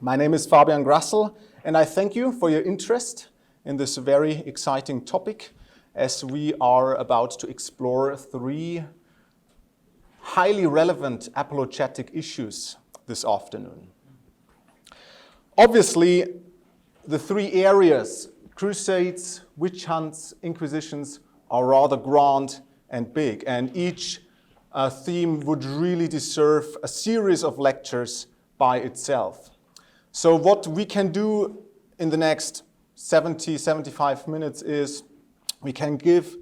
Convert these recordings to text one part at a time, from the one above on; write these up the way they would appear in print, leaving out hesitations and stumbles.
My name is Fabian Grassl, and I thank you for your interest in this very exciting topic as we are about to explore three highly relevant apologetic issues this afternoon. Obviously, the three areas, Crusades, witch hunts, Inquisitions, are rather grand and big, and each theme would really deserve a series of lectures by itself. So what we can do in the next 75 minutes is we can give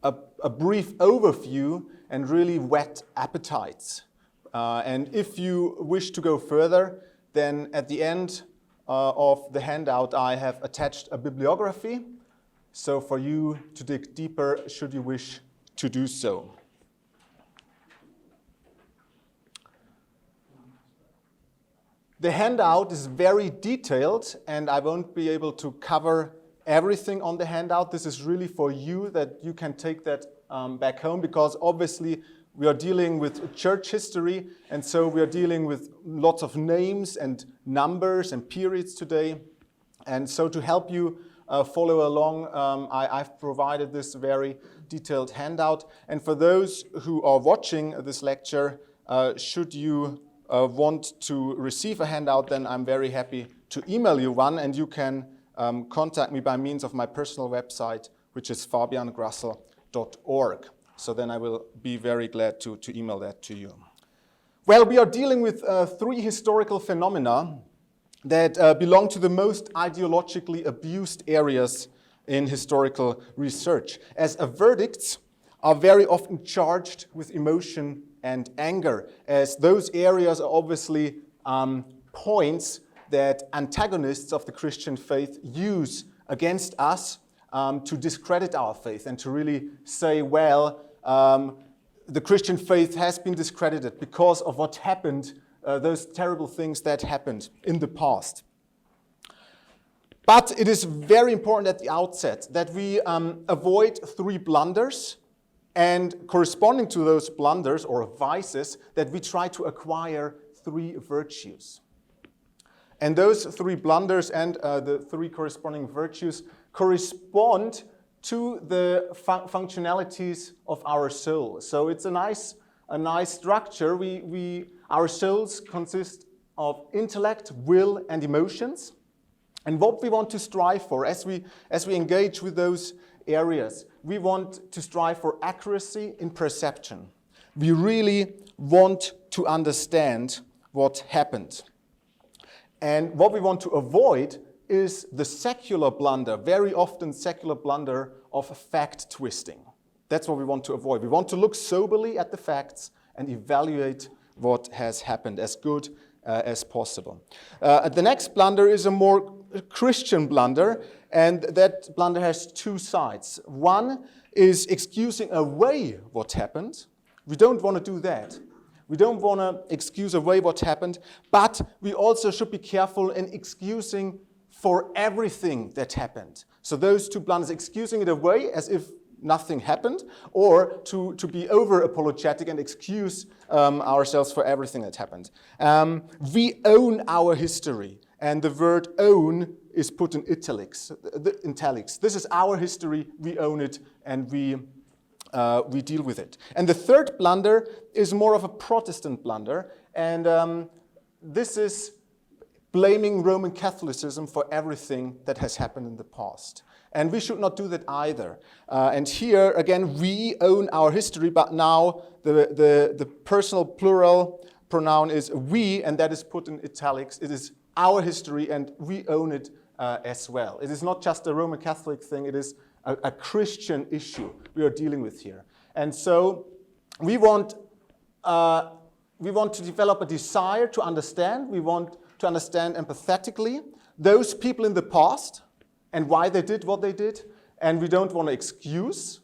a brief overview and really whet appetites. And if you wish to go further, then at the end of the handout I have attached a bibliography, so for you to dig deeper should you wish to do so. The handout is very detailed, and I won't be able to cover everything on the handout. This is really for you, that you can take that back home, because obviously we are dealing with church history, and so we are dealing with lots of names and numbers and periods today. And so to help you follow along, I've provided this very detailed handout. And for those who are watching this lecture, should you want to receive a handout, then I'm very happy to email you one, and you can contact me by means of my personal website, which is fabiangrassl.org. So then I will be very glad to email that to you. Well, we are dealing with three historical phenomena that belong to the most ideologically abused areas in historical research, as verdicts are very often charged with emotion and anger, as those areas are obviously points that antagonists of the Christian faith use against us to discredit our faith and to really say, well, the Christian faith has been discredited because of what happened, those terrible things that happened in the past. But it is very important at the outset that we avoid three blunders, and corresponding to those blunders or vices, that we try to acquire three virtues. And those three blunders and the three corresponding virtues correspond to the functionalities of our soul. So it's a nice structure. Our souls consist of intellect, will, and emotions. And what we want to strive for as we engage with those areas, we want to strive for accuracy in perception. We really want to understand what happened. And what we want to avoid is the secular blunder, very often secular blunder of fact twisting. That's what we want to avoid. We want to look soberly at the facts and evaluate what has happened as good as possible. The next blunder is a more Christian blunder, and that blunder has two sides. One is excusing away what happened. We don't want to do that. We don't want to excuse away what happened, but we also should be careful in excusing for everything that happened. So those two blunders, excusing it away as if nothing happened, or to be over-apologetic and excuse ourselves for everything that happened. We own our history, and the word own is put in italics. This is our history, we own it, and we deal with it. And the third blunder is more of a Protestant blunder, and this is blaming Roman Catholicism for everything that has happened in the past. And we should not do that either. And here, again, we own our history, but now the personal plural pronoun is we, and that is put in italics. It is our history, and we own it as well. It is not just a Roman Catholic thing, it is a Christian issue we are dealing with here. And so we want to develop a desire to understand. We want to understand empathetically those people in the past and why they did what they did. And we don't want to excuse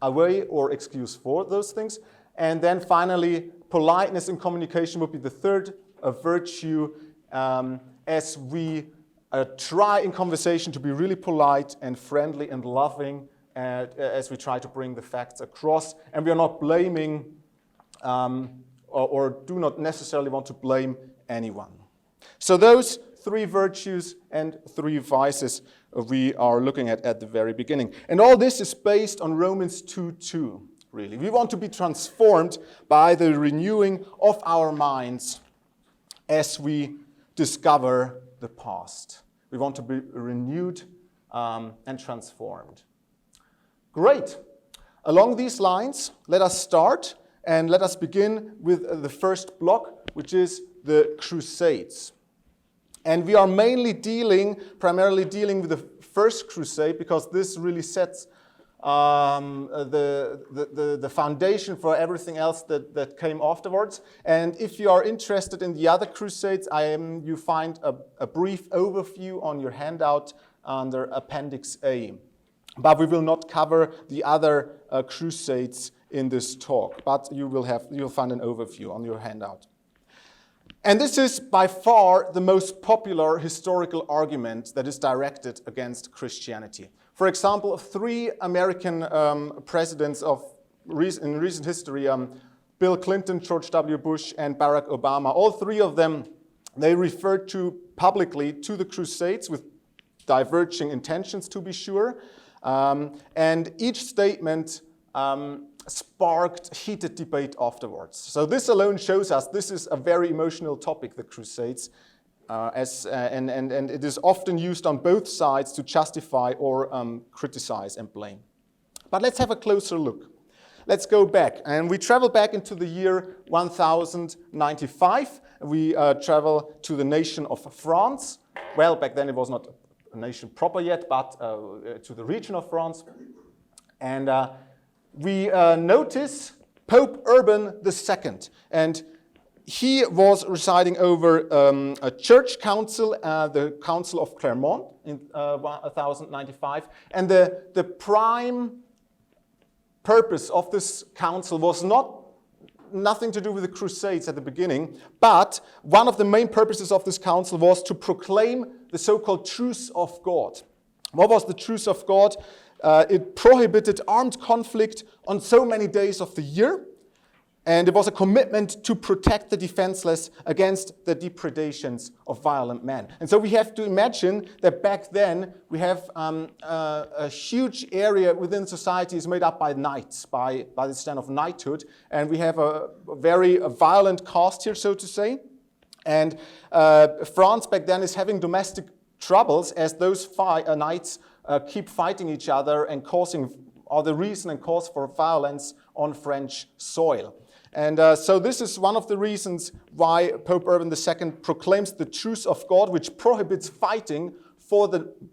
away or excuse for those things. And then finally, politeness in communication would be the third virtue, as we try in conversation to be really polite and friendly and loving as we try to bring the facts across. And we are not blaming or do not necessarily want to blame anyone. So those 3 virtues and 3 vices we are looking at the very beginning. And all this is based on Romans 2:2, really. We want to be transformed by the renewing of our minds as we discover the past. We want to be renewed and transformed. Great. Along these lines, let us start and let us begin with the first block, which is the Crusades. And we are primarily dealing with the first crusade, because this really sets the foundation for everything else that came afterwards. And if you are interested in the other crusades, you find a brief overview on your handout under Appendix A. But we will not cover the other crusades in this talk, but you'll find an overview on your handout. And this is by far the most popular historical argument that is directed against Christianity. For example, 3 American presidents in recent history, Bill Clinton, George W. Bush, and Barack Obama, all 3 of them, they referred publicly to the Crusades with diverging intentions, to be sure. And each statement sparked heated debate afterwards. So this alone shows us this is a very emotional topic, the Crusades, and it is often used on both sides to justify or criticize and blame. But let's have a closer look. Let's go back, and we travel back into the year 1095. We travel to the nation of France. Well, back then it was not a nation proper yet, but to the region of France. And we notice Pope Urban II, and he was residing over a church council, the Council of Clermont in 1095, and the prime purpose of this council was nothing to do with the Crusades at the beginning, but one of the main purposes of this council was to proclaim the so-called truce of God. What was the truce of God? It prohibited armed conflict on so many days of the year, and it was a commitment to protect the defenseless against the depredations of violent men. And so we have to imagine that back then we have a huge area within society is made up by knights, by the stand of knighthood, and we have a very violent caste here, so to say. And France back then is having domestic troubles as those knights keep fighting each other and are the reason and cause for violence on French soil. And so this is one of the reasons why Pope Urban II proclaims the truce of God, which prohibits fighting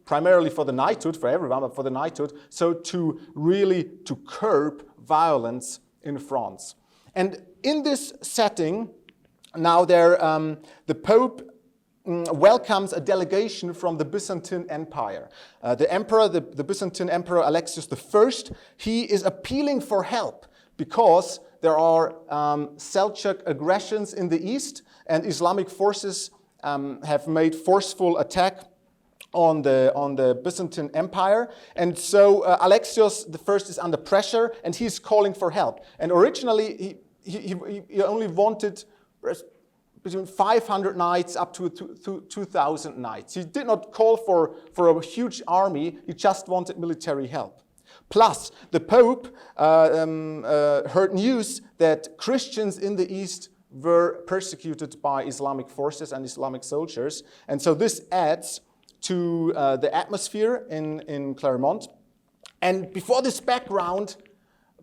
primarily for the knighthood, for everyone, but for the knighthood, so to curb violence in France. And in this setting, now the Pope welcomes a delegation from the Byzantine Empire. The Byzantine Emperor Alexius I, he is appealing for help because there are Seljuk aggressions in the east, and Islamic forces have made forceful attack on the Byzantine Empire. And so Alexius I is under pressure, and he's calling for help. And originally, he only wanted between 500 knights up to 2,000 knights. He did not call for a huge army, he just wanted military help. Plus, the Pope heard news that Christians in the East were persecuted by Islamic forces and Islamic soldiers. And so this adds to the atmosphere in Clermont. And before this background,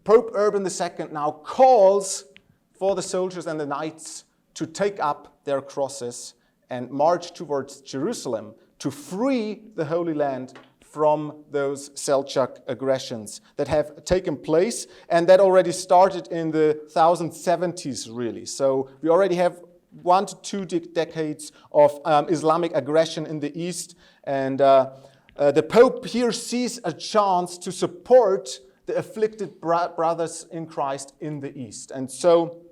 Pope Urban II now calls for the soldiers and the knights to take up their crosses and march towards Jerusalem to free the Holy Land from those Seljuk aggressions that have taken place, and that already started in the 1070s, really. So we already have 1 to 2 decades of Islamic aggression in the East, and the Pope here sees a chance to support the afflicted brothers in Christ in the East. And so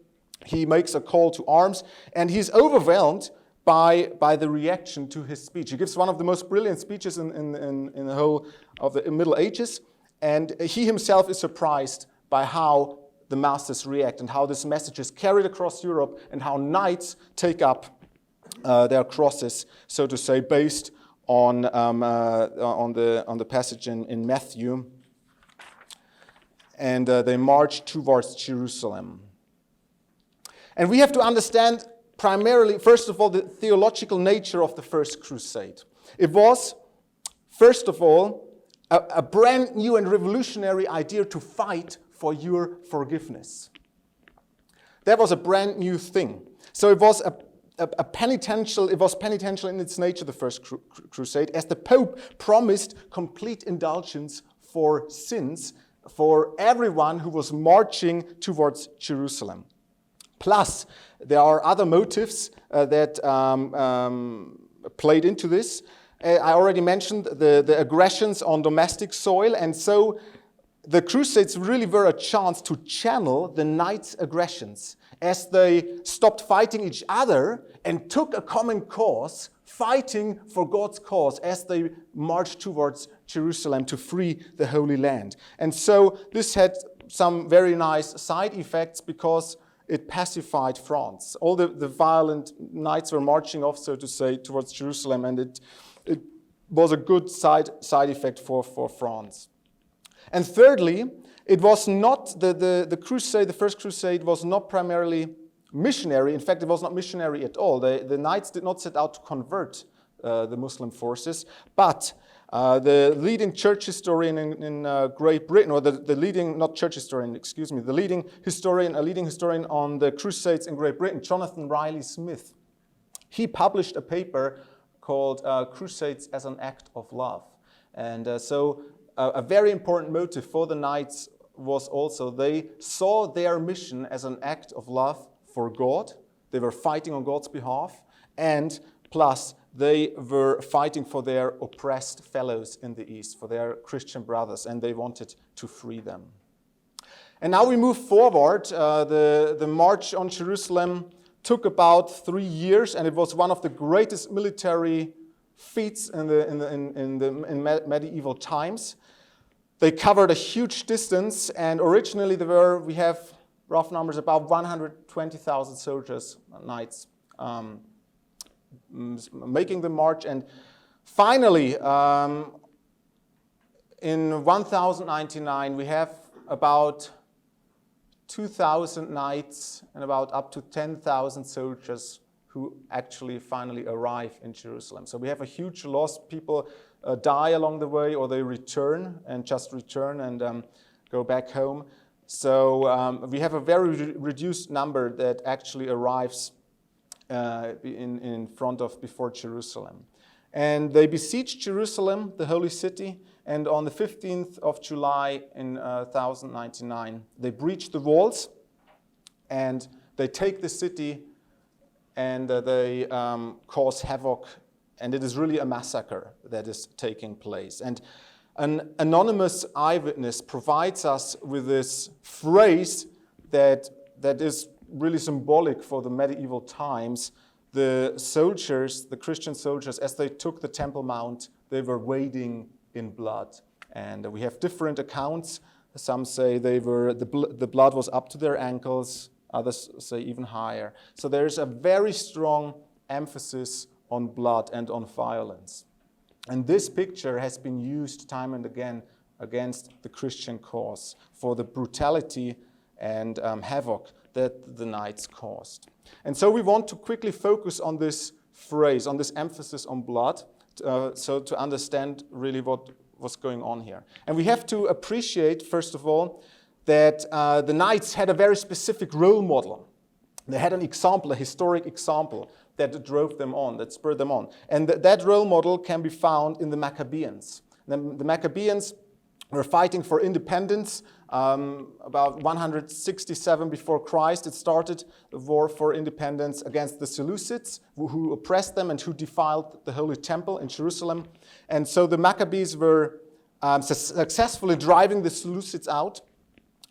he makes a call to arms, and he's overwhelmed by the reaction to his speech. He gives one of the most brilliant speeches in the whole of the Middle Ages, and he himself is surprised by how the masses react and how this message is carried across Europe and how knights take up their crosses, so to say, based on the passage in Matthew. And they marched towards Jerusalem. And we have to understand primarily, first of all, the theological nature of the First Crusade. It was, first of all, a brand new and revolutionary idea to fight for your forgiveness. That was a brand new thing. So it was a penitential. It was penitential in its nature, the First Crusade, as the Pope promised complete indulgence for sins for everyone who was marching towards Jerusalem. Plus, there are other motives that played into this. I already mentioned the aggressions on domestic soil, and so the Crusades really were a chance to channel the knights' aggressions as they stopped fighting each other and took a common cause, fighting for God's cause as they marched towards Jerusalem to free the Holy Land. And so this had some very nice side effects because it pacified France. All the violent knights were marching off, so to say, towards Jerusalem, and it was a good side effect for France. And thirdly, it was not the crusade, the First Crusade was not primarily missionary. In fact, it was not missionary at all. The knights did not set out to convert the Muslim forces, but the leading church historian in Great Britain, or the leading, not church historian, excuse me, the leading historian on the Crusades in Great Britain, Jonathan Riley Smith, he published a paper called Crusades as an Act of Love. And so a very important motive for the knights was also they saw their mission as an act of love for God. They were fighting on God's behalf, and plus they were fighting for their oppressed fellows in the East, for their Christian brothers, and they wanted to free them. And now we move forward. The march on Jerusalem took about 3 years, and it was one of the greatest military feats in medieval times. They covered a huge distance, and originally we have rough numbers, about 120,000 soldiers, knights, making the march. And finally, in 1099, we have about 2,000 knights and about up to 10,000 soldiers who actually finally arrive in Jerusalem. So we have a huge loss. People die along the way, or they return and go back home. So we have a very reduced number that actually arrives before Jerusalem. And they besieged Jerusalem, the holy city, and on the 15th of July in 1099, they breach the walls, and they take the city, and they cause havoc. And it is really a massacre that is taking place. And an anonymous eyewitness provides us with this phrase that is really symbolic for the medieval times. The soldiers, the Christian soldiers, as they took the Temple Mount, they were wading in blood. And we have different accounts. Some say the blood was up to their ankles. Others say even higher. So there's a very strong emphasis on blood and on violence. And this picture has been used time and again against the Christian cause for the brutality and havoc that the knights caused. And so we want to quickly focus on this phrase, on this emphasis on blood, so to understand really what was going on here. And we have to appreciate, first of all, that the knights had a very specific role model. They had an example, a historic example that drove them on, that spurred them on. And that role model can be found in the Maccabeans. The Maccabeans were fighting for independence about 167 before Christ. It started the war for independence against the Seleucids, who oppressed them and who defiled the Holy Temple in Jerusalem. And so the Maccabees were successfully driving the Seleucids out.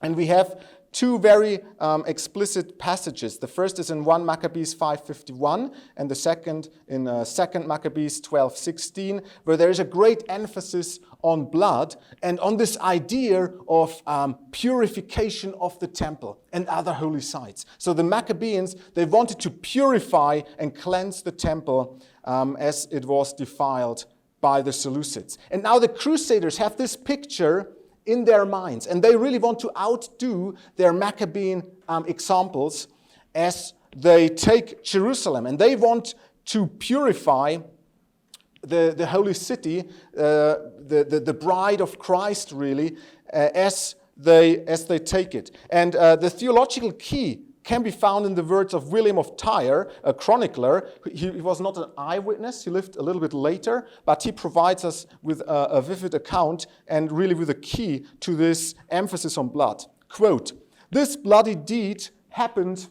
And we have two very explicit passages. The first is in 1 Maccabees 5:51, and the second in 2 Maccabees 12:16, where there is a great emphasis on blood and on this idea of purification of the temple and other holy sites. So the Maccabeans, they wanted to purify and cleanse the temple as it was defiled by the Seleucids. And now the Crusaders have this picture in their minds, and they really want to outdo their Maccabean examples as they take Jerusalem, and they want to purify the holy city, the bride of Christ, really, as they take it. And the theological key can be found in the words of William of Tyre, a chronicler. He was not an eyewitness, he lived a little bit later, but he provides us with a vivid account and really with a key to this emphasis on blood. Quote, "This bloody deed happened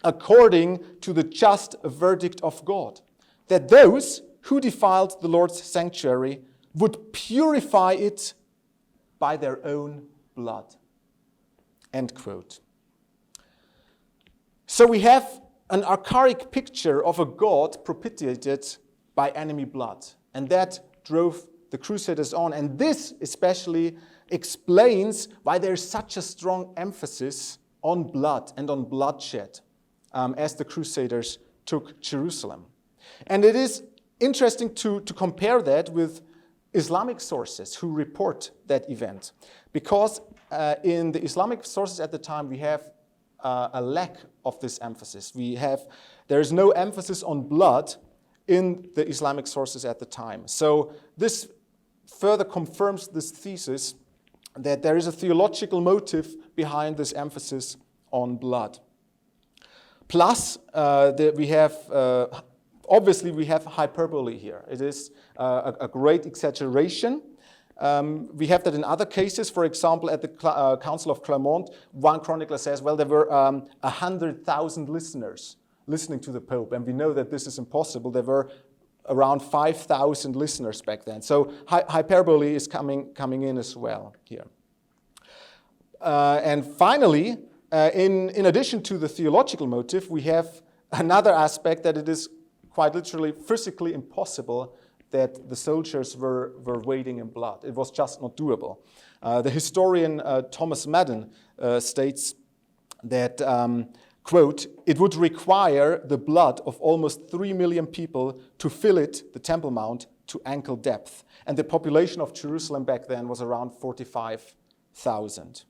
according to the just verdict of God, that those who defiled the Lord's sanctuary would purify it by their own blood." End quote. So we have an archaic picture of a God propitiated by enemy blood. And that drove the Crusaders on. And this especially explains why there's such a strong emphasis on blood and on bloodshed as the Crusaders took Jerusalem. And it is interesting to compare that with Islamic sources who report that event. Because in the Islamic sources at the time, we have a lack of this emphasis. There is no emphasis on blood in the Islamic sources at the time. So this further confirms this thesis that there is a theological motive behind this emphasis on blood. Plus, obviously we have hyperbole here. It is a great exaggeration. We have that in other cases. For example, at the Council of Clermont, one chronicler says, well, there were 100,000 listeners listening to the Pope. And we know that this is impossible. There were around 5,000 listeners back then. So hyperbole is coming in as well here. And finally, in addition to the theological motive, we have another aspect that it is quite literally physically impossible that the soldiers were wading in blood. It was just not doable. The historian Thomas Madden states that, quote, "It would require the blood of almost 3 million people to fill it, the Temple Mount, to ankle depth." And the population of Jerusalem back then was around 45,000.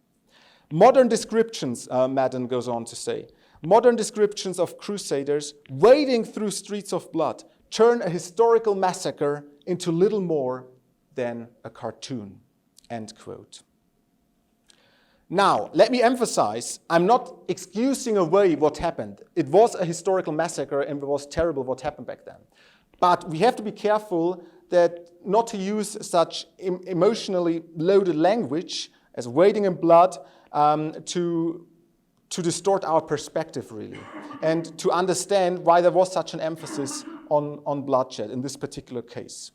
Modern descriptions, Madden goes on to say, modern descriptions of Crusaders wading through streets of blood turn a historical massacre into little more than a cartoon, end quote. Now, let me emphasize, I'm not excusing away what happened. It was a historical massacre and it was terrible what happened back then. But we have to be careful that not to use such emotionally loaded language as wading in blood to distort our perspective, really, and to understand why there was such an emphasis on bloodshed in this particular case.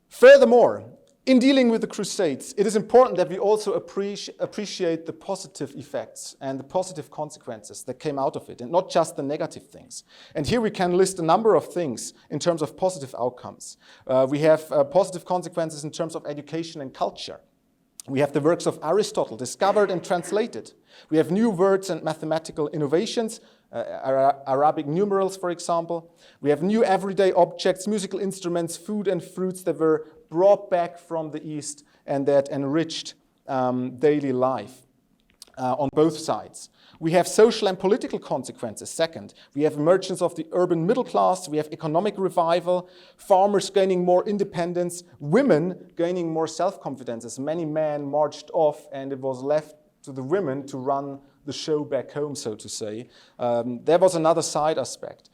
Furthermore, in dealing with the Crusades, it is important that we also appreciate the positive effects and the positive consequences that came out of it, and not just the negative things. And here we can list a number of things in terms of positive outcomes. We have positive consequences in terms of education and culture. We have the works of Aristotle discovered and translated. We have new words and mathematical innovations, Arabic numerals, for example. We have new everyday objects, musical instruments, food and fruits that were brought back from the East and that enriched daily life on both sides. We have social and political consequences, second. We have emergence of the urban middle class. We have economic revival, farmers gaining more independence, women gaining more self-confidence, as many men marched off and it was left to the women to run the show back home, so to say. There was another side aspect.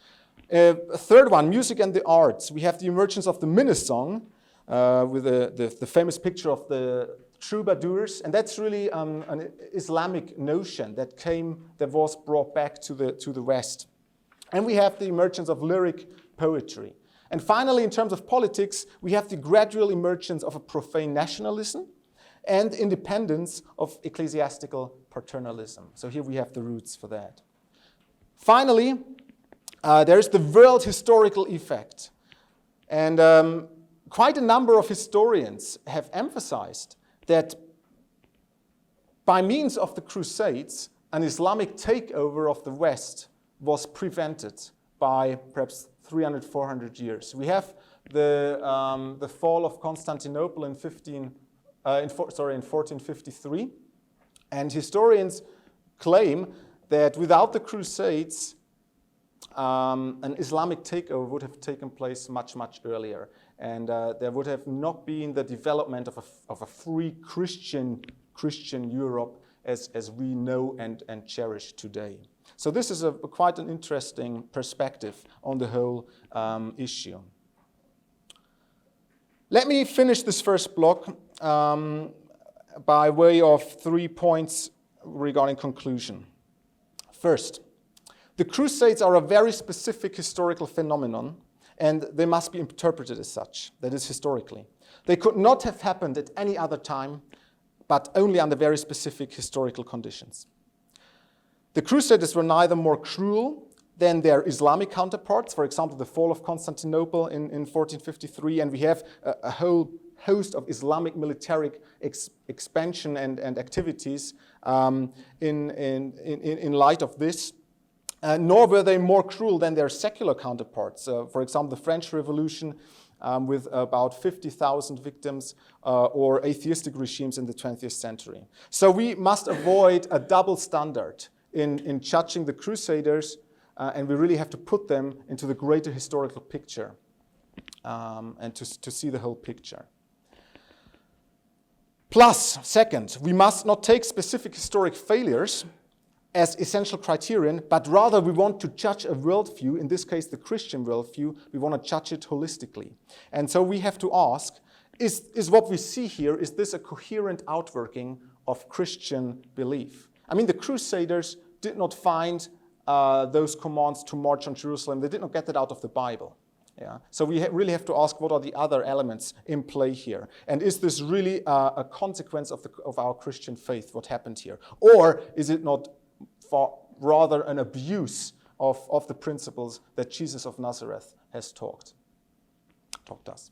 A third one, music and the arts. We have the emergence of the minnesong with the famous picture of the troubadours, and that's really an Islamic notion that was brought back to the West. And we have the emergence of lyric poetry. And finally, in terms of politics, we have the gradual emergence of a profane nationalism and independence of ecclesiastical paternalism. So here we have the roots for that. Finally, there's the world historical effect. And quite a number of historians have emphasized that by means of the Crusades, an Islamic takeover of the West was prevented by perhaps 300, 400 years. We have the fall of Constantinople in 1453, and historians claim that without the Crusades, an Islamic takeover would have taken place much, much earlier, and there would have not been the development of a free Christian Europe as we know and cherish today. So this is quite an interesting perspective on the whole issue. Let me finish this first block by way of 3 points regarding conclusion. First, the Crusades are a very specific historical phenomenon, and they must be interpreted as such, that is, historically. They could not have happened at any other time, but only under very specific historical conditions. The Crusaders were neither more cruel than their Islamic counterparts, for example, the fall of Constantinople in 1453, and we have a whole host of Islamic military expansion and activities in light of this. Nor were they more cruel than their secular counterparts. For example, the French Revolution with about 50,000 victims, or atheistic regimes in the 20th century. So we must avoid a double standard in judging the Crusaders, and we really have to put them into the greater historical picture and to see the whole picture. Plus, second, we must not take specific historic failures as essential criterion, but rather we want to judge a worldview, in this case the Christian worldview, we want to judge it holistically. And so we have to ask, is what we see here, is this a coherent outworking of Christian belief? I mean, the Crusaders did not find those commands to march on Jerusalem, they did not get that out of the Bible. Yeah. So we really have to ask, what are the other elements in play here? And is this really a consequence of our Christian faith, what happened here? Or is it not rather an abuse of the principles that Jesus of Nazareth has taught us?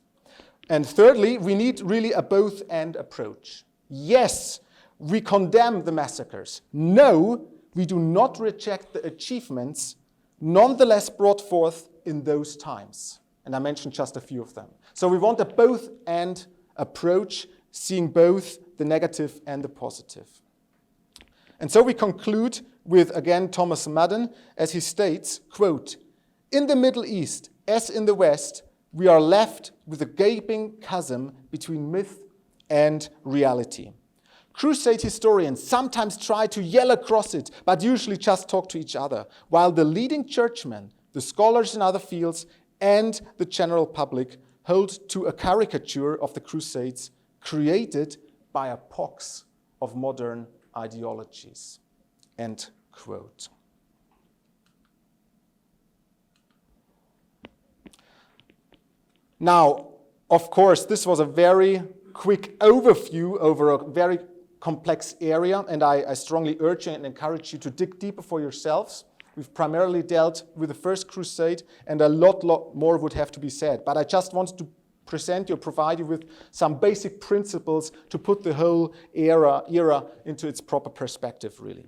And thirdly, we need really a both-and approach. Yes, we condemn the massacres. No, we do not reject the achievements nonetheless brought forth in those times. And I mentioned just a few of them. So we want a both-and approach, seeing both the negative and the positive. And so we conclude with, again, Thomas Madden, as he states, quote, "In the Middle East, as in the West, we are left with a gaping chasm between myth and reality. Crusade historians sometimes try to yell across it, but usually just talk to each other, while the leading churchmen, the scholars in other fields, and the general public hold to a caricature of the Crusades created by a pox of modern ideologies." End quote. Now, of course, this was a very quick overview over a very complex area, and I strongly urge and encourage you to dig deeper for yourselves. We've primarily dealt with the First Crusade, and a lot more would have to be said. But I just wanted to present you, provide you with some basic principles to put the whole era into its proper perspective, really.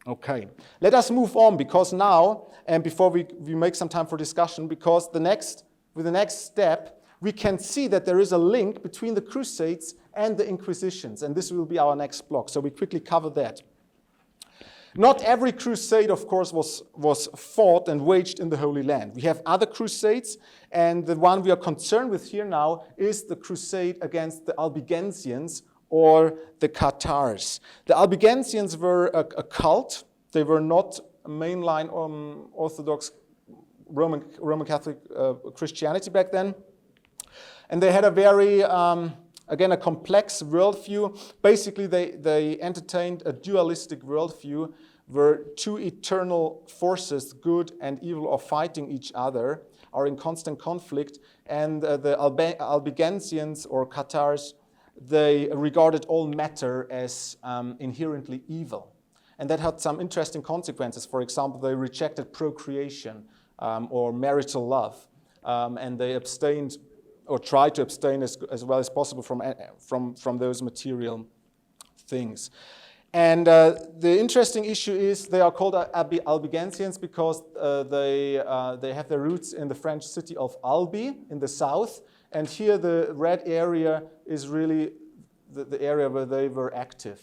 Okay, let us move on, because now, and before we make some time for discussion, because with the next step, we can see that there is a link between the Crusades and the Inquisitions, and this will be our next block, so we quickly cover that. Not every crusade, of course, was fought and waged in the Holy Land. We have other crusades, and the one we are concerned with here now is the crusade against the Albigensians, or the Catars. The Albigensians were a cult. They were not a mainline Orthodox Roman Catholic Christianity back then. And they had a very, again, a complex worldview. Basically, they entertained a dualistic worldview where two eternal forces, good and evil, are fighting each other, are in constant conflict. And the Albigensians or Catars they regarded all matter as inherently evil. And that had some interesting consequences. For example, they rejected procreation or marital love, and they abstained or tried to abstain as well as possible from those material things. And the interesting issue is they are called Albigensians because they have their roots in the French city of Albi in the south. And here the red area is really the area where they were active.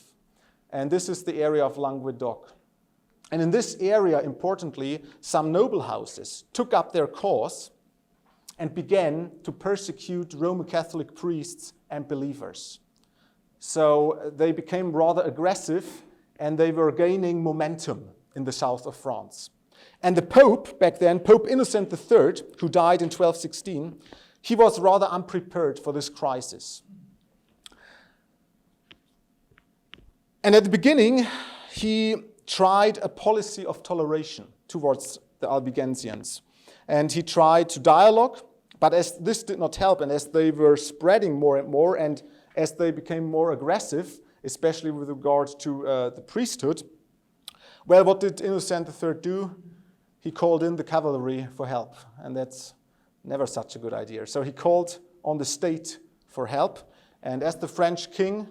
And this is the area of Languedoc. And in this area, importantly, some noble houses took up their cause and began to persecute Roman Catholic priests and believers. So they became rather aggressive, and they were gaining momentum in the south of France. And the Pope, back then, Pope Innocent III, who died in 1216, he was rather unprepared for this crisis. And at the beginning, he tried a policy of toleration towards the Albigensians. And he tried to dialogue, but as this did not help, and as they were spreading more and more, and as they became more aggressive, especially with regard to the priesthood, well, what did Innocent III do? He called in the cavalry for help, and that's never such a good idea. So he called on the state for help, and as the French king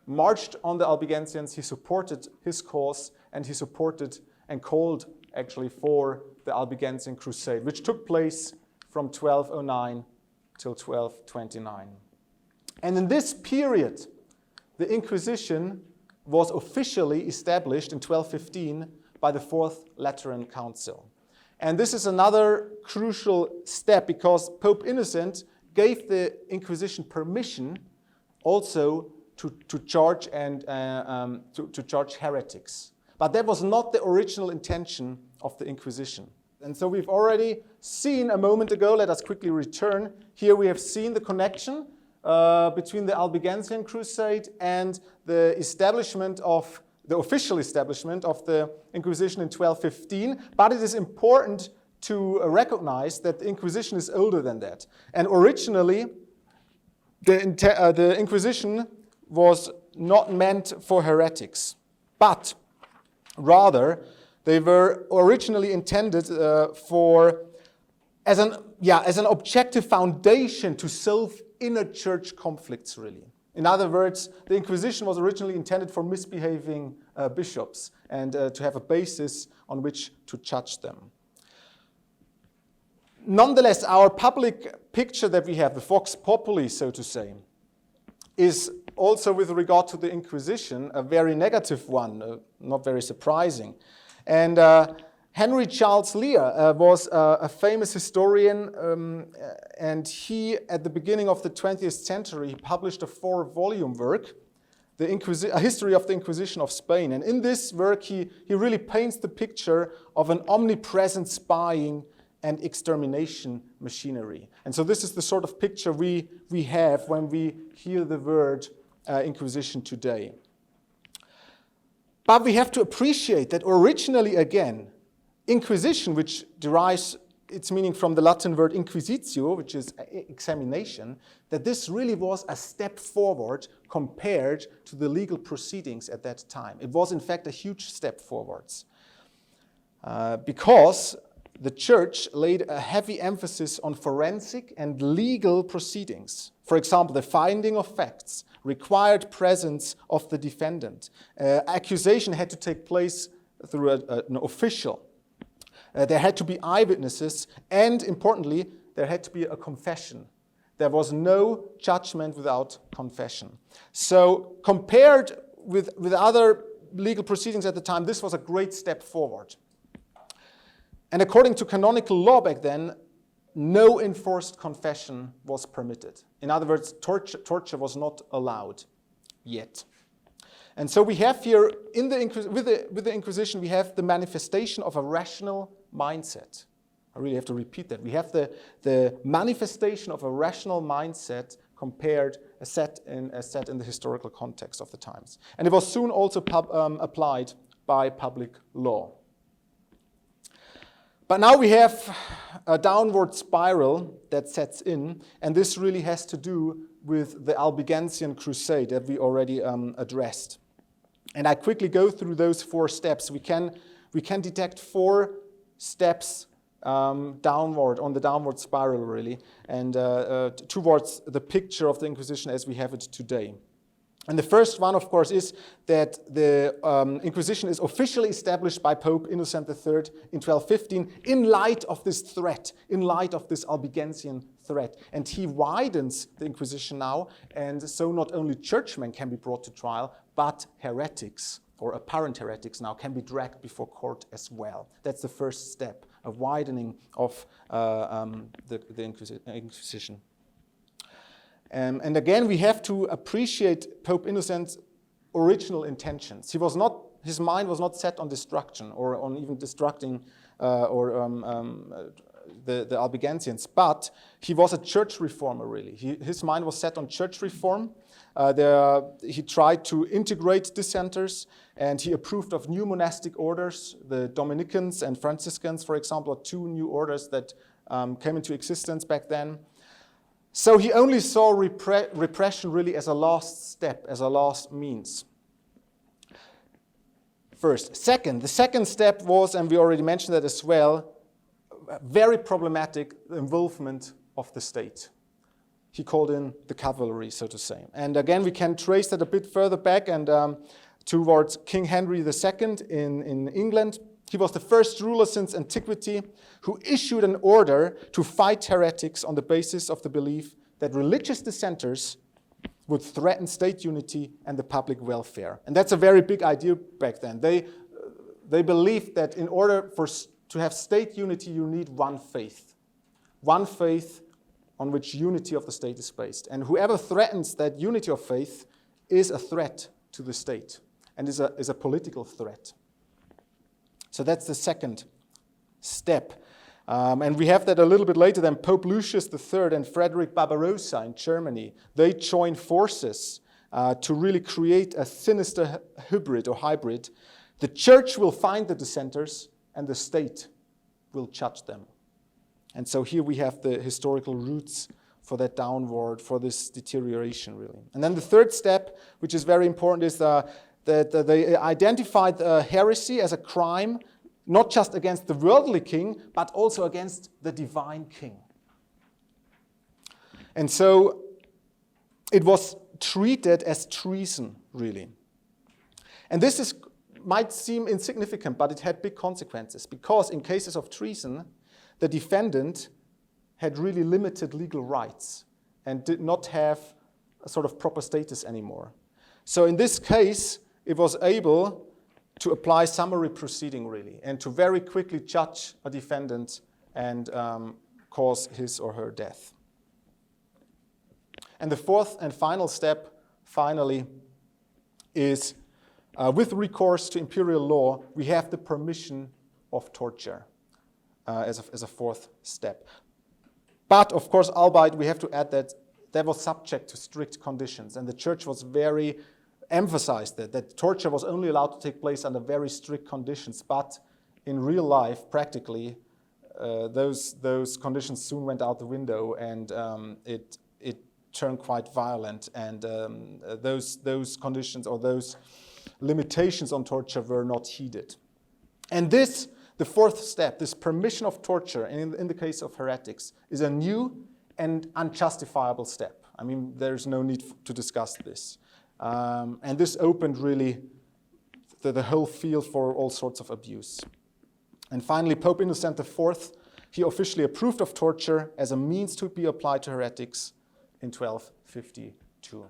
marched on the Albigensians, he supported his cause, and he supported and called actually for the Albigensian Crusade, which took place from 1209 till 1229. And in this period, the Inquisition was officially established in 1215 by the Fourth Lateran Council. And this is another crucial step because Pope Innocent gave the Inquisition permission also to charge and to charge heretics. But that was not the original intention of the Inquisition. And so we've already seen a moment ago, let us quickly return. Here we have seen the connection between the Albigensian Crusade and the official establishment of the Inquisition in 1215. But it is important to recognize that the Inquisition is older than that. And originally, the Inquisition was not meant for heretics, but rather they were originally intended as an objective foundation to solve inner church conflicts, really. In other words, the Inquisition was originally intended for misbehaving bishops and to have a basis on which to judge them. Nonetheless, our public picture that we have, the Vox Populi, so to say, is also with regard to the Inquisition a very negative one, not very surprising. And Henry Charles Lear was a famous historian, and he, at the beginning of the 20th century, published a 4-volume work, A History of the Inquisition of Spain. And in this work, he really paints the picture of an omnipresent spying and extermination machinery. And so this is the sort of picture we have when we hear the word Inquisition today. But we have to appreciate that originally, again, Inquisition, which derives its meaning from the Latin word inquisitio, which is examination, that this really was a step forward compared to the legal proceedings at that time. It was, in fact, a huge step forwards. Because the church laid a heavy emphasis on forensic and legal proceedings. For example, the finding of facts, required presence of the defendant. Accusation had to take place through an official. There had to be eyewitnesses, and importantly, there had to be a confession. There was no judgment without confession. So compared with other legal proceedings at the time, this was a great step forward. And according to canonical law back then, no enforced confession was permitted. In other words, torture was not allowed yet. And so we have here, with the Inquisition, we have the manifestation of a rational mindset. I really have to repeat that. We have the manifestation of a rational mindset as set in the historical context of the times. And it was soon also applied by public law. But now we have a downward spiral that sets in, and this really has to do with the Albigensian Crusade that we already addressed. And I quickly go through those 4 steps. We can detect 4 steps downward, on the downward spiral really, and towards the picture of the Inquisition as we have it today. And the first one, of course, is that the Inquisition is officially established by Pope Innocent III in 1215 in light of this threat, in light of this Albigensian threat. And he widens the Inquisition now, and so not only churchmen can be brought to trial, but heretics, or apparent heretics now, can be dragged before court as well. That's the first step, a widening of the Inquisition. And again, we have to appreciate Pope Innocent's original intentions. His mind was not set on destruction or on even destructing the Albigensians, but he was a church reformer, really. His mind was set on church reform. He tried to integrate dissenters, and he approved of new monastic orders. The Dominicans and Franciscans, for example, are 2 new orders that came into existence back then. So he only saw repression really as a last step, as a last means. First. Second, the second step was, and we already mentioned that as well, very problematic involvement of the state. He called in the cavalry, so to say. And again, we can trace that a bit further back and towards King Henry II in England. He was the first ruler since antiquity who issued an order to fight heretics on the basis of the belief that religious dissenters would threaten state unity and the public welfare. And that's a very big idea back then. They believed that in order to have state unity, you need one faith on which unity of the state is based. And whoever threatens that unity of faith is a threat to the state and is a political threat. So that's the second step. And we have that a little bit later than Pope Lucius III and Frederick Barbarossa in Germany. They join forces to really create a sinister hybrid. The church will find the dissenters and the state will judge them. And so here we have the historical roots for that downward, for this deterioration really. And then the third step, which is very important, is that they identified heresy as a crime, not just against the worldly king, but also against the divine king. And so it was treated as treason, really. And this might seem insignificant, but it had big consequences, because in cases of treason, the defendant had really limited legal rights and did not have a sort of proper status anymore. So in this case, it was able to apply summary proceeding, really, and to very quickly judge a defendant and cause his or her death. And the fourth and final step, finally, is with recourse to imperial law, we have the permission of torture as a fourth step. But, of course, albeit we have to add that was subject to strict conditions, and the church was very emphasized that torture was only allowed to take place under very strict conditions. But in real life, practically, those conditions soon went out the window, and it turned quite violent. And those conditions or those limitations on torture were not heeded. And the fourth step, this permission of torture, in the case of heretics, is a new and unjustifiable step. I mean, there's no need to discuss this. And this opened really the whole field for all sorts of abuse. And finally, Pope Innocent IV, he officially approved of torture as a means to be applied to heretics in 1252.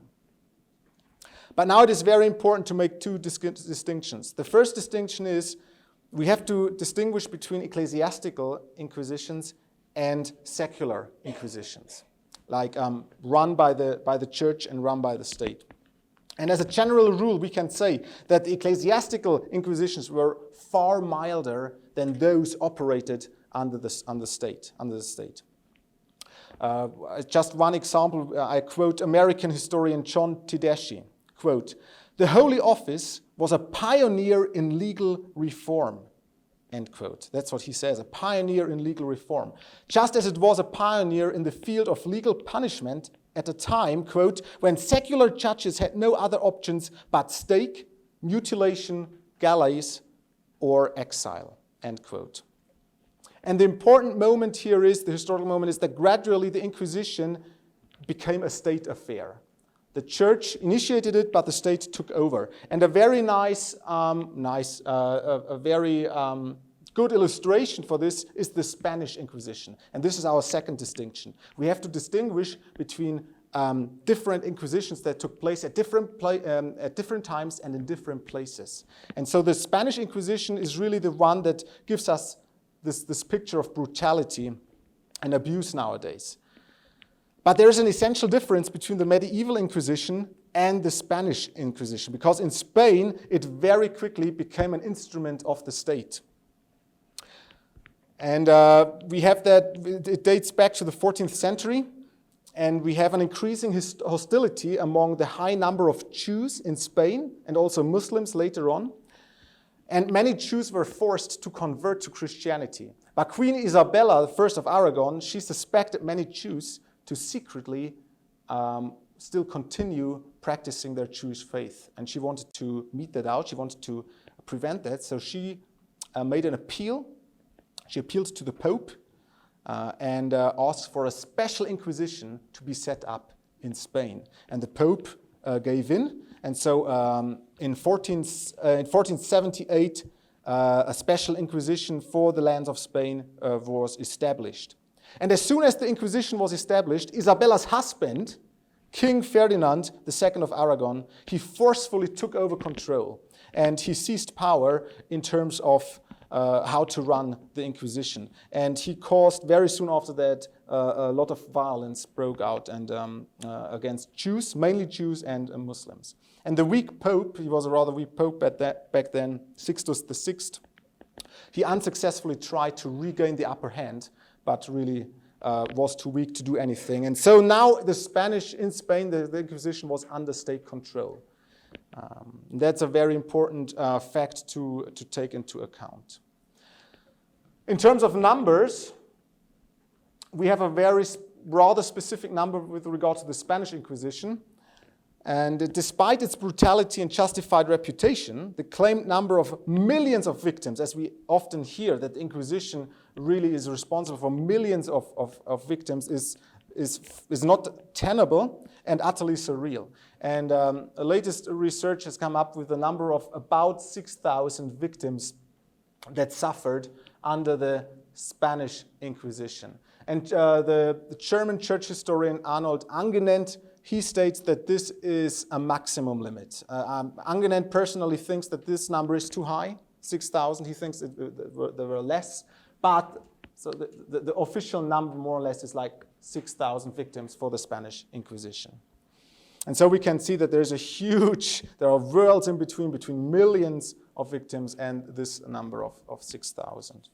But now it is very important to make two distinctions. The first distinction is we have to distinguish between ecclesiastical inquisitions and secular inquisitions, like run by the church and run by the state. And as a general rule, we can say that the ecclesiastical inquisitions were far milder than those operated under the state. Just one example, I quote American historian John Tedeschi, quote, "The Holy Office was a pioneer in legal reform," end quote. That's what he says, a pioneer in legal reform. Just as it was a pioneer in the field of legal punishment at a time, quote, when secular judges had no other options but stake, mutilation, galleys, or exile, end quote. And the important moment here is, the historical moment is that gradually the Inquisition became a state affair. The church initiated it, but the state took over. And a very good illustration for this is the Spanish Inquisition. And this is our second distinction. We have to distinguish between different inquisitions that took place at different times and in different places. And so the Spanish Inquisition is really the one that gives us this picture of brutality and abuse nowadays. But there is an essential difference between the medieval Inquisition and the Spanish Inquisition, because in Spain, it very quickly became an instrument of the state. And we have that, it dates back to the 14th century, and we have an increasing hostility among the high number of Jews in Spain, and also Muslims later on. And many Jews were forced to convert to Christianity. But Queen Isabella I of Aragon, she suspected many Jews to secretly still continue practicing their Jewish faith. And she wanted to mete that out. She wanted to prevent that. So she made an appeal. She appealed to the Pope and asked for a special inquisition to be set up in Spain. And the Pope gave in. And so in 1478, a special inquisition for the lands of Spain was established. And as soon as the Inquisition was established, Isabella's husband, King Ferdinand II of Aragon, he forcefully took over control. And he seized power in terms of how to run the Inquisition. And he caused, very soon after that, a lot of violence broke out and against Jews, mainly Jews and Muslims. And the weak pope, he was a rather weak pope back then, Sixtus VI, he unsuccessfully tried to regain the upper hand, but really was too weak to do anything. And so now in Spain, the Inquisition was under state control. That's a very important fact to take into account. In terms of numbers, we have a very rather specific number with regard to the Spanish Inquisition. And despite its brutality and justified reputation, the claimed number of millions of victims, as we often hear that the Inquisition really is responsible for millions of victims, is not tenable and utterly surreal. And the latest research has come up with a number of about 6,000 victims that suffered under the Spanish Inquisition. And the German church historian Arnold Angenent, he states that this is a maximum limit. Angenent personally thinks that this number is too high, 6,000. He thinks there were less. But so the official number, more or less, is like 6,000 victims for the Spanish Inquisition. And so we can see that there are worlds in between millions of victims and this number of 6,000.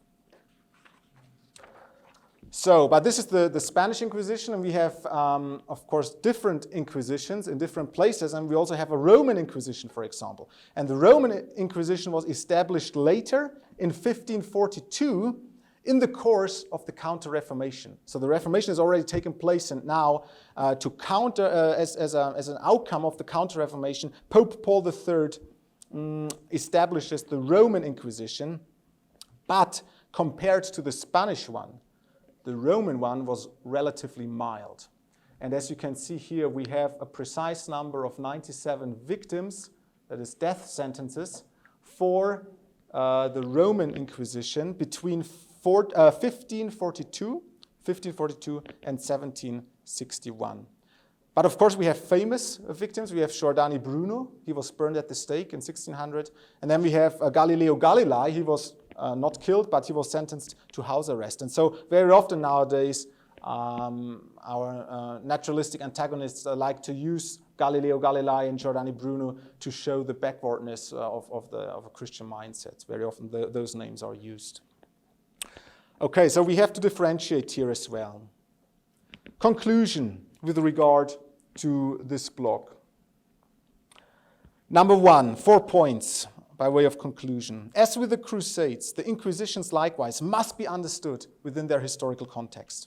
So, but this is the Spanish Inquisition, and we have, of course, different Inquisitions in different places, and we also have a Roman Inquisition, for example. And the Roman Inquisition was established later in 1542 in the course of the Counter-Reformation. So the Reformation has already taken place, and now to counter, as an outcome of the Counter-Reformation, Pope Paul III establishes the Roman Inquisition, but compared to the Spanish one, the Roman one was relatively mild. And as you can see here, we have a precise number of 97 victims, that is death sentences, for the Roman Inquisition between 1542 and 1761. But of course, we have famous victims. We have Giordani Bruno. He was burned at the stake in 1600. And then we have Galileo Galilei. He was not killed, but he was sentenced to house arrest. And so very often nowadays, our naturalistic antagonists like to use Galileo Galilei and Giordani Bruno to show the backwardness of a Christian mindset. Very often those names are used. Okay, so we have to differentiate here as well. Conclusion with regard to this block. Number one, 4 points by way of conclusion. As with the Crusades, the Inquisitions likewise must be understood within their historical context.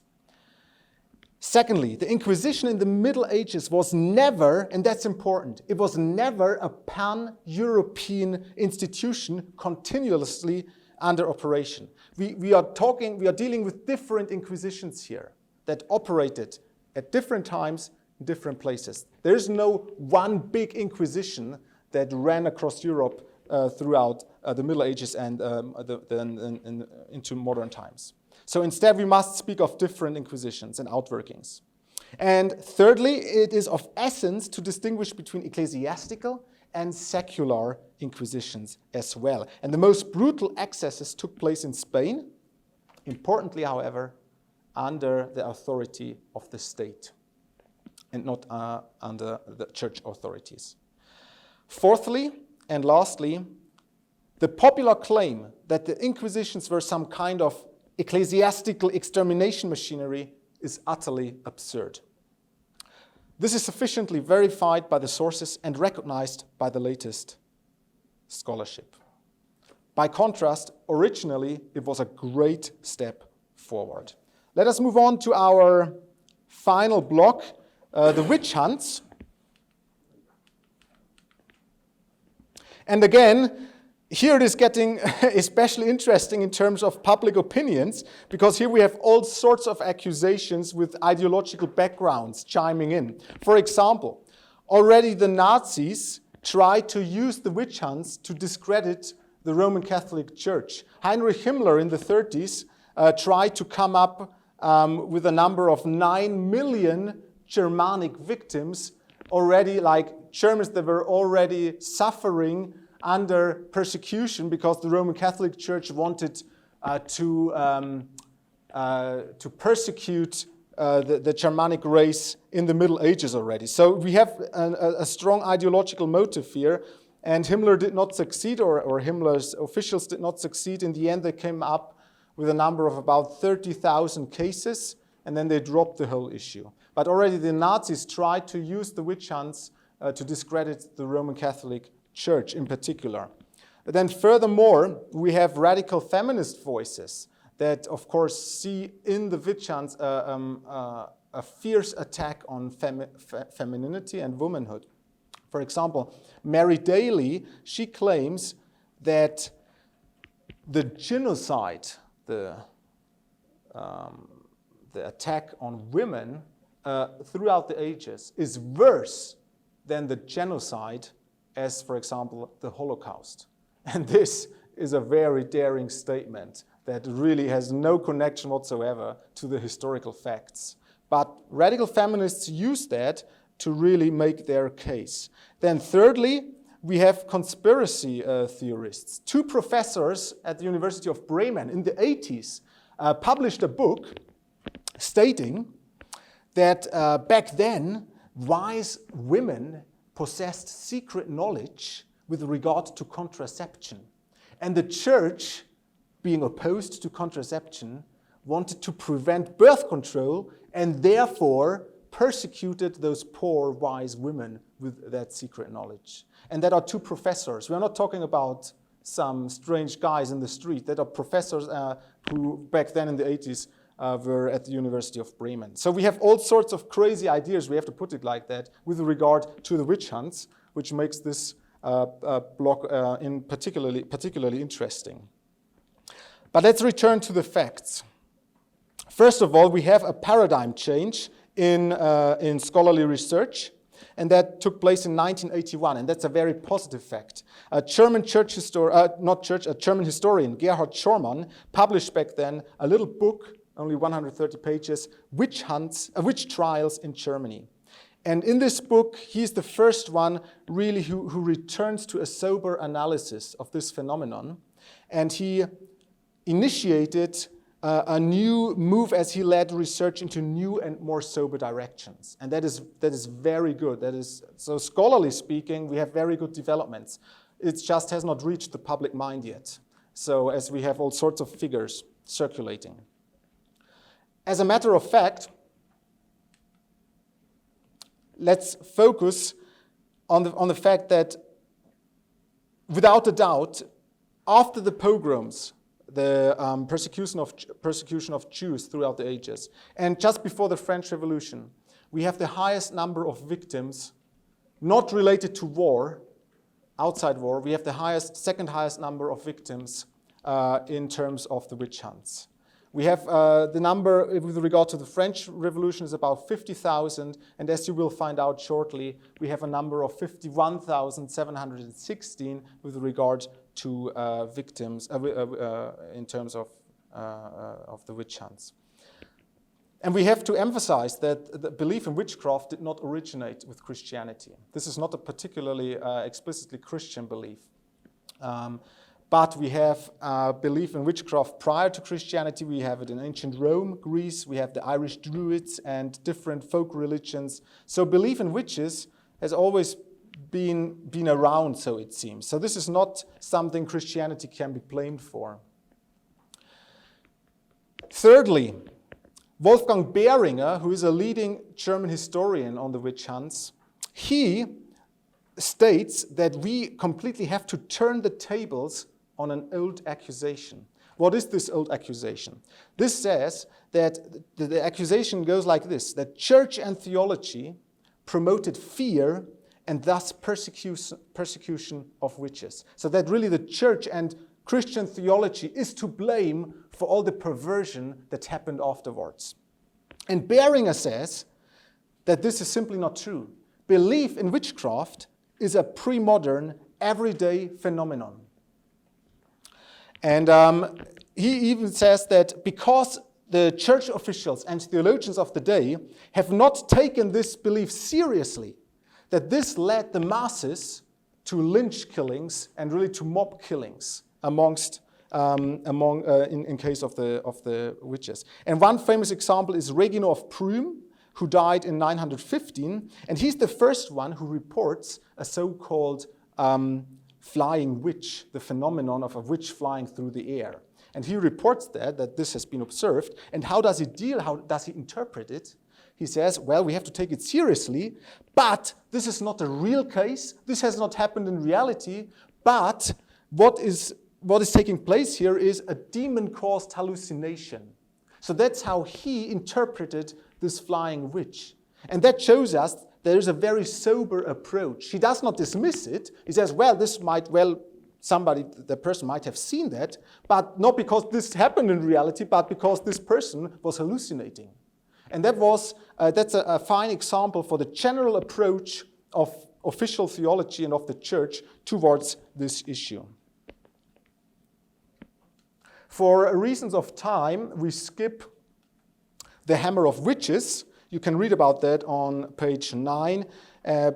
Secondly, the Inquisition in the Middle Ages was never, and that's important, it was never a pan-European institution continuously under operation. We are dealing with different Inquisitions here that operated at different times in different places. There is no one big Inquisition that ran across Europe throughout the Middle Ages and into modern times. So instead, we must speak of different Inquisitions and outworkings. And thirdly, it is of essence to distinguish between ecclesiastical and secular Inquisitions as well. And the most brutal excesses took place in Spain, importantly, however, under the authority of the state and not under the church authorities. Fourthly, and lastly, the popular claim that the Inquisitions were some kind of ecclesiastical extermination machinery is utterly absurd. This is sufficiently verified by the sources and recognized by the latest scholarship. By contrast, originally, it was a great step forward. Let us move on to our final block, the witch hunts. And again, here it is getting especially interesting in terms of public opinions, because here we have all sorts of accusations with ideological backgrounds chiming in. For example, already the Nazis tried to use the witch hunts to discredit the Roman Catholic Church. Heinrich Himmler in the 30s tried to come up with a number of 9 million Germanic victims, already like Germans that were already suffering under persecution because the Roman Catholic Church wanted to persecute the Germanic race in the Middle Ages already. So we have a strong ideological motive here, and Himmler did not succeed, or Himmler's officials did not succeed. In the end, they came up with a number of about 30,000 cases, and then they dropped the whole issue. But already the Nazis tried to use the witch hunts to discredit the Roman Catholic Church in particular. But then furthermore, we have radical feminist voices that, of course, see in the witch hunts a fierce attack on femininity and womanhood. For example, Mary Daly, she claims that the genocide, the attack on women throughout the ages is worse than the genocide as, for example, the Holocaust. And this is a very daring statement that really has no connection whatsoever to the historical facts. But radical feminists use that to really make their case. Then thirdly, we have conspiracy theorists. 2 professors at the University of Bremen in the 80s published a book stating that back then, wise women possessed secret knowledge with regard to contraception. And the church, being opposed to contraception, wanted to prevent birth control and therefore persecuted those poor, wise women with that secret knowledge. And that are 2 professors. We are not talking about some strange guys in the street. That are professors who back then in the 80s were at the University of Bremen. So we have all sorts of crazy ideas, we have to put it like that, with regard to the witch hunts, which makes this block particularly interesting. But let's return to the facts. First of all, we have a paradigm change in scholarly research, and that took place in 1981, and that's a very positive fact. A German German historian, Gerhard Schormann, published back then a little book, only 130 pages, Witch Trials in Germany. And in this book, he's the first one really who returns to a sober analysis of this phenomenon. And he initiated a new move as he led research into new and more sober directions. And that is very good. So scholarly speaking, we have very good developments. It just has not reached the public mind yet. So as we have all sorts of figures circulating. As a matter of fact, let's focus on the fact that, without a doubt, after the pogroms, the persecution of Jews throughout the ages. And just before the French Revolution, we have the highest number of victims, not related to war, outside war. We have the second highest number of victims in terms of the witch hunts. We have the number with regard to the French Revolution is about 50,000, and as you will find out shortly, we have a number of 51,716 with regard to victims in terms of the witch hunts. And we have to emphasize that the belief in witchcraft did not originate with Christianity. This is not a particularly explicitly Christian belief. But we have belief in witchcraft prior to Christianity. We have it in ancient Rome, Greece. We have the Irish Druids and different folk religions. So belief in witches has always been around, so it seems. So this is not something Christianity can be blamed for. Thirdly, Wolfgang Behringer, who is a leading German historian on the witch hunts, he states that we completely have to turn the tables on an old accusation. What is this old accusation? This says that the accusation goes like this, that church and theology promoted fear and thus persecution of witches. So that really the church and Christian theology is to blame for all the perversion that happened afterwards. And Behringer says that this is simply not true. Belief in witchcraft is a pre-modern, everyday phenomenon. And he even says that because the church officials and theologians of the day have not taken this belief seriously, that this led the masses to lynch killings and really to mob killings in case of the witches. And one famous example is Regino of Prüm, who died in 915, and he's the first one who reports a so-called flying witch, the phenomenon of a witch flying through the air. And he reports that this has been observed. And how does he interpret it? He says, well, we have to take it seriously, but this is not a real case. This has not happened in reality, but what is taking place here is a demon-caused hallucination. So that's how he interpreted this flying witch. And that shows us there is a very sober approach. He does not dismiss it. He says, well, the person might have seen that, but not because this happened in reality, but because this person was hallucinating. And that's a fine example for the general approach of official theology and of the church towards this issue. For reasons of time, we skip the Hammer of Witches. You can read about that on page 9,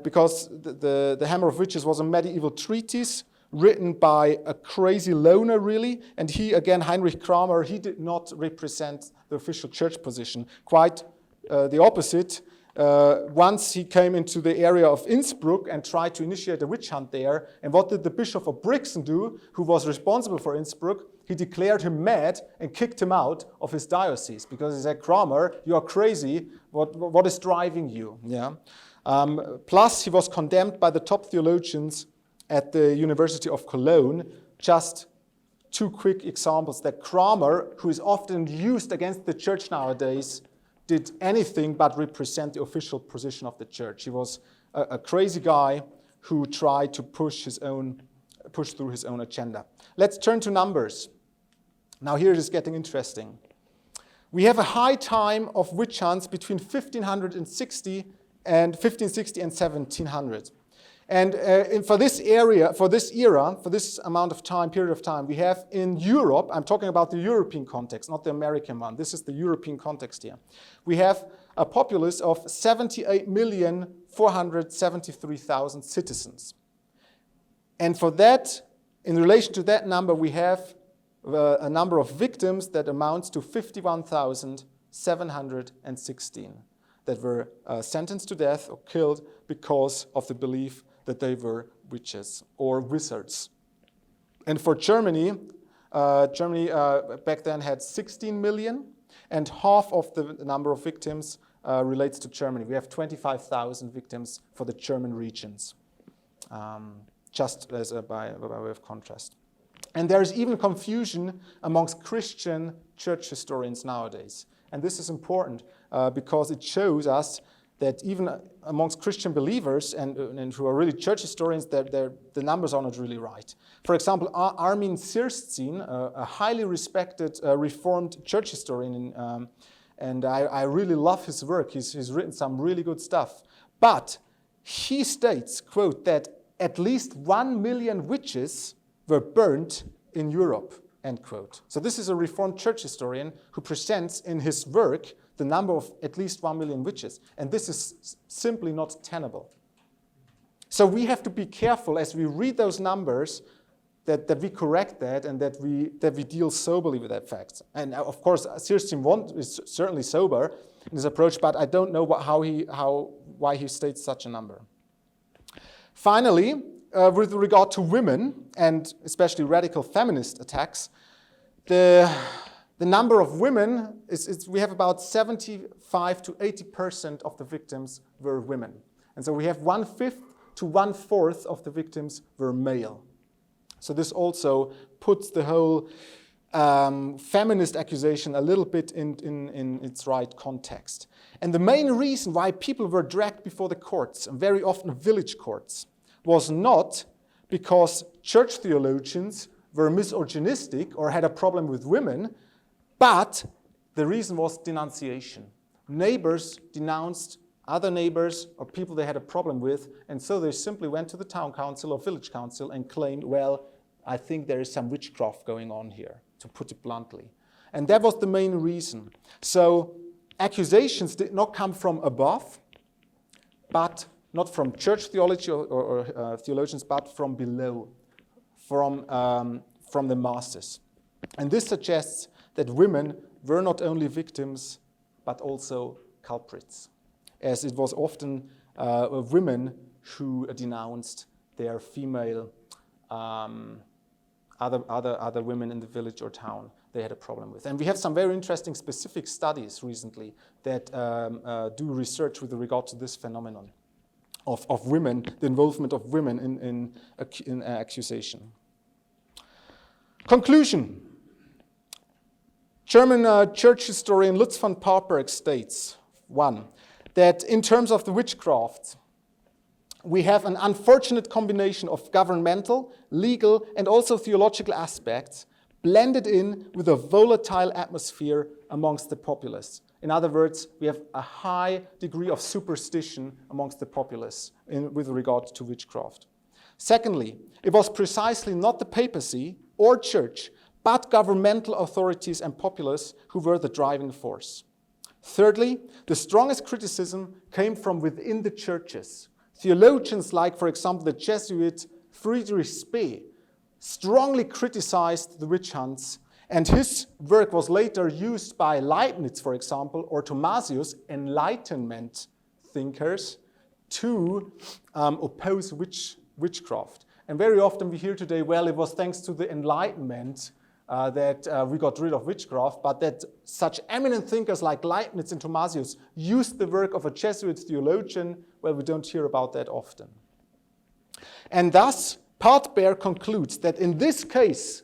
because the Hammer of Witches was a medieval treatise written by a crazy loner, really. And he, again, Heinrich Kramer, he did not represent the official church position. Quite the opposite. Once he came into the area of Innsbruck and tried to initiate a witch hunt there. And what did the Bishop of Brixen do, who was responsible for Innsbruck? He declared him mad and kicked him out of his diocese because he said, Kramer, you are crazy. What is driving you? Yeah. Plus, he was condemned by the top theologians at the University of Cologne. Just two quick examples that Kramer, who is often used against the church nowadays, did anything but represent the official position of the church. He was a crazy guy who tried to push through his own agenda. Let's turn to numbers. Now here it is getting interesting. We have a high time of witch hunts between 1560 and 1700. And for this era, for this amount of time, period of time, we have in Europe, I'm talking about the European context, not the American one. This is the European context here. We have a populace of 78,473,000 citizens. And for that, in relation to that number, we have a number of victims that amounts to 51,716 that were sentenced to death or killed because of the belief that they were witches or wizards. And for Germany, back then had 16 million, and half of the number of victims relates to Germany. We have 25,000 victims for the German regions, just as by way of contrast. And there is even confusion amongst Christian church historians nowadays. And this is important because it shows us that even amongst Christian believers and who are really church historians, the numbers are not really right. For example, Armin Sirszin, a highly respected Reformed church historian, and I really love his work. He's written some really good stuff. But he states, quote, that at least 1 million witches were burnt in Europe, end quote. So this is a Reformed church historian who presents in his work the number of at least 1 million witches. And this is simply not tenable. So we have to be careful as we read those numbers that we correct that and that we deal soberly with that fact. And of course, Sirszin is certainly sober in his approach, but I don't know why he states such a number. Finally, with regard to women, and especially radical feminist attacks, the number of women, we have about 75 to 80% of the victims were women. And so we have 1/5 to 1/4 of the victims were male. So this also puts the whole feminist accusation a little bit in its right context. And the main reason why people were dragged before the courts, and very often village courts, was not because church theologians were misogynistic or had a problem with women, but the reason was denunciation. Neighbors denounced other neighbors or people they had a problem with, and so they simply went to the town council or village council and claimed, well, I think there is some witchcraft going on here, to put it bluntly. And that was the main reason. So accusations did not come from above, but not from church theology or theologians, but from below, from the masses. And this suggests that women were not only victims, but also culprits, as it was often women who denounced their female, other women in the village or town they had a problem with. And we have some very interesting specific studies recently that do research with regard to this phenomenon of women, the involvement of women in accusation. Conclusion. German church historian Lutz von Papenburg states, 1, that in terms of the witchcraft, we have an unfortunate combination of governmental, legal, and also theological aspects blended in with a volatile atmosphere amongst the populace. In other words, we have a high degree of superstition amongst the populace with regard to witchcraft. Secondly, it was precisely not the papacy or church, but governmental authorities and populace who were the driving force. Thirdly, the strongest criticism came from within the churches. Theologians like, for example, the Jesuit Friedrich Spee strongly criticized the witch hunts, and his work was later used by Leibniz, for example, or Thomasius, Enlightenment thinkers, to oppose witchcraft. And very often we hear today, well, it was thanks to the Enlightenment that we got rid of witchcraft, but that such eminent thinkers like Leibniz and Thomasius used the work of a Jesuit theologian, well, we don't hear about that often. And thus, Papenburg concludes that in this case,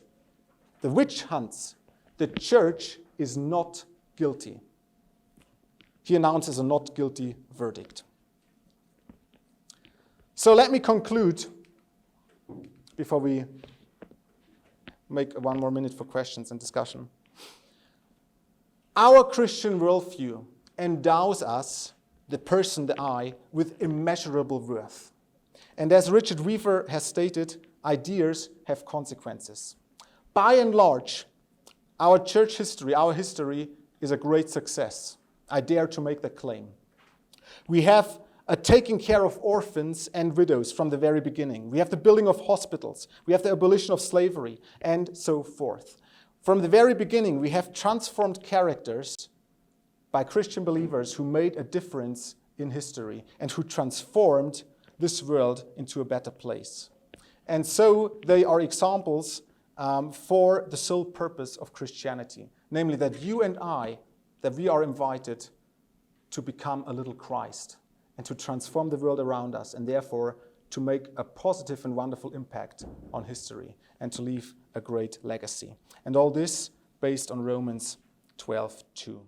the witch hunts, the church is not guilty. He announces a not guilty verdict. So let me conclude before we make 1 more minute for questions and discussion. Our Christian worldview endows us, the person, the I, with immeasurable worth. And as Richard Weaver has stated, ideas have consequences. By and large, our church history, our history, is a great success. I dare to make that claim. We have taking care of orphans and widows from the very beginning. We have the building of hospitals. We have the abolition of slavery, and so forth. From the very beginning, we have transformed characters by Christian believers who made a difference in history and who transformed this world into a better place. And so they are examples for the sole purpose of Christianity, namely that you and I, that we are invited to become a little Christ and to transform the world around us, and therefore to make a positive and wonderful impact on history and to leave a great legacy. And all this based on Romans 12:2.